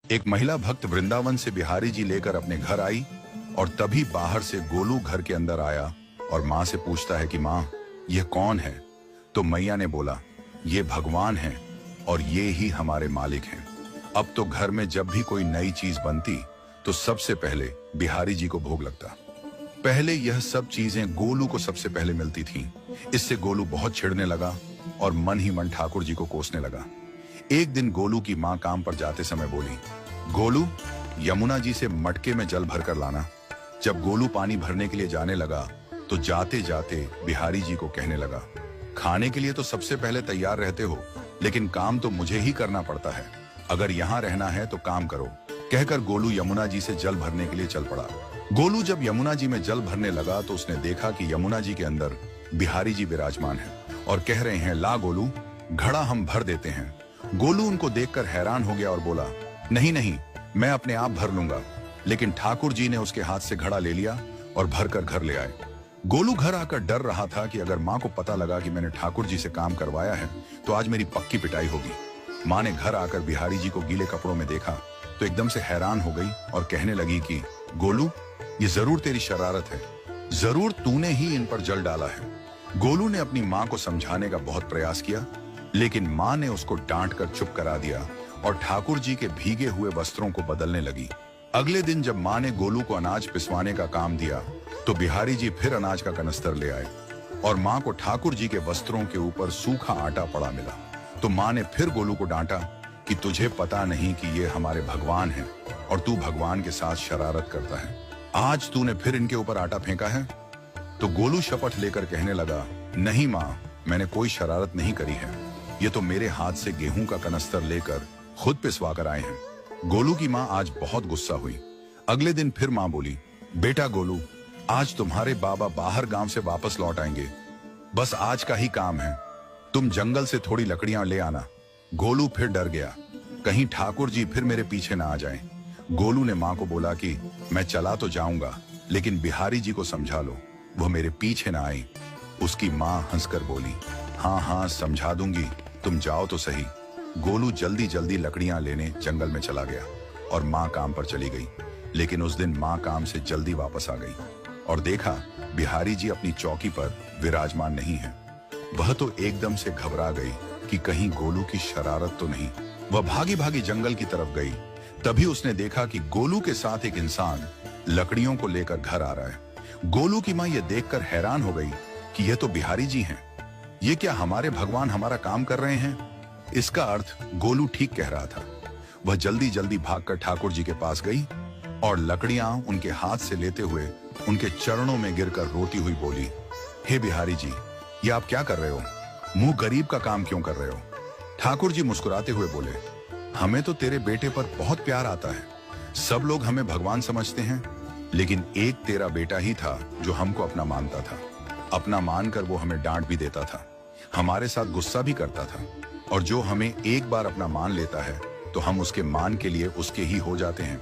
एक महिला भक्त वृंदावन से बिहारी जी लेकर अपने घर आई और तभी बाहर से गोलू घर के अंदर आया और माँ से पूछता है कि माँ, यह कौन है? तो मैया ने बोला, ये भगवान है और ये ही हमारे मालिक हैं। अब तो घर में जब भी कोई नई चीज बनती तो सबसे पहले बिहारी जी को भोग लगता। पहले यह सब चीजें गोलू को सबसे पहले मिलती थीं। इससे गोलू बहुत चिढ़ने लगा और मन ही मन ठाकुर जी को कोसने लगा। एक दिन गोलू की माँ काम पर जाते समय बोली, गोलू, यमुना जी से मटके में जल भरकर लाना। जब गोलू पानी भरने के लिए जाने लगा तो जाते जाते बिहारी जी को कहने लगा, खाने के लिए तो सबसे पहले तैयार रहते हो, लेकिन काम तो मुझे ही करना पड़ता है। अगर यहाँ रहना है तो काम करो। कहकर गोलू यमुना जी से जल भरने के लिए चल पड़ा। गोलू जब यमुना जी में जल भरने लगा तो उसने देखा कि यमुना जी के अंदर बिहारी जी विराजमान है और कह रहे हैं, ला गोलू, घड़ा हम भर देते हैं। गोलू उनको देखकर हैरान हो गया और बोला, नहीं नहीं, मैं अपने आप भर लूंगा। लेकिन ठाकुर जी ने उसके हाथ से घड़ा ले लिया और भरकर घर ले आए। गोलू घर आकर डर रहा था कि अगर माँ को पता लगा कि मैंने ठाकुर जी से काम करवाया है तो आज मेरी पक्की पिटाई होगी। माँ ने घर आकर बिहारी जी को गीले कपड़ों में देखा तो एकदम से हैरान हो गई और कहने लगी कि गोलू, ये जरूर तेरी शरारत है, जरूर तूने ही इन पर जल डाला है। गोलू ने अपनी माँ को समझाने का बहुत प्रयास किया, लेकिन माँ ने उसको डांट कर चुप करा दिया और ठाकुर जी के भीगे हुए वस्त्रों को बदलने लगी। अगले दिन जब माँ ने गोलू को अनाज पिसवाने का काम दिया तो बिहारी जी फिर अनाज का कनस्तर ले आए और माँ को ठाकुर जी के वस्त्रों के ऊपर सूखा आटा पड़ा मिला। तो माँ ने फिर गोलू को डांटा कि तुझे पता नहीं कि ये हमारे भगवान हैं और तू भगवान के साथ शरारत करता है। आज तूने फिर इनके ऊपर आटा फेंका है। तो गोलू शपथ लेकर कहने लगा, नहीं माँ, मैंने कोई शरारत नहीं करी है। ये तो मेरे हाथ से गेहूं का कनस्तर लेकर खुद पिसवा कर आए हैं। गोलू की माँ आज बहुत गुस्सा हुई। अगले दिन फिर माँ बोली, बेटा गोलू, आज तुम्हारे बाबा बाहर गांव से वापस लौट आएंगे। बस आज का ही काम है, तुम जंगल से थोड़ी लकड़ियां ले आना। गोलू फिर डर गया, कहीं ठाकुर जी फिर मेरे पीछे ना आ जाएं। गोलू ने माँ को बोला कि मैं चला तो जाऊंगा, लेकिन बिहारी जी को समझा लो, वो मेरे पीछे ना आए। उसकी माँ हंसकर बोली, हाँ हाँ समझा दूंगी, तुम जाओ तो सही। गोलू जल्दी जल्दी लकड़ियां लेने जंगल में चला गया और माँ काम पर चली गई। लेकिन उस दिन माँ काम से जल्दी वापस आ गई और देखा बिहारी जी अपनी चौकी पर विराजमान नहीं है। वह तो एकदम से घबरा गई कि कहीं गोलू की शरारत तो नहीं। वह भागी भागी जंगल की तरफ गई। तभी उसने देखा कि गोलू के साथ एक इंसान लकड़ियों को लेकर घर आ रहा है। गोलू की माँ यह देखकर हैरान हो गई कि यह तो बिहारी जी हैं। ये क्या हमारे भगवान हमारा काम कर रहे हैं? इसका अर्थ गोलू ठीक कह रहा था। वह जल्दी जल्दी भागकर ठाकुर जी के पास गई और लकड़ियां उनके हाथ से लेते हुए उनके चरणों में गिरकर रोती हुई बोली, हे बिहारी जी, ये आप क्या कर रहे हो? मुंह गरीब का काम क्यों कर रहे हो? ठाकुर जी मुस्कुराते हुए बोले, हमें तो तेरे बेटे पर बहुत प्यार आता है। सब लोग हमें भगवान समझते हैं, लेकिन एक तेरा बेटा ही था जो हमको अपना मानता था। अपना मानकर वो हमें डांट भी देता था, हमारे साथ गुस्सा भी करता था, और जो हमें एक बार अपना मान लेता है तो हम उसके मान के लिए उसके ही हो जाते हैं।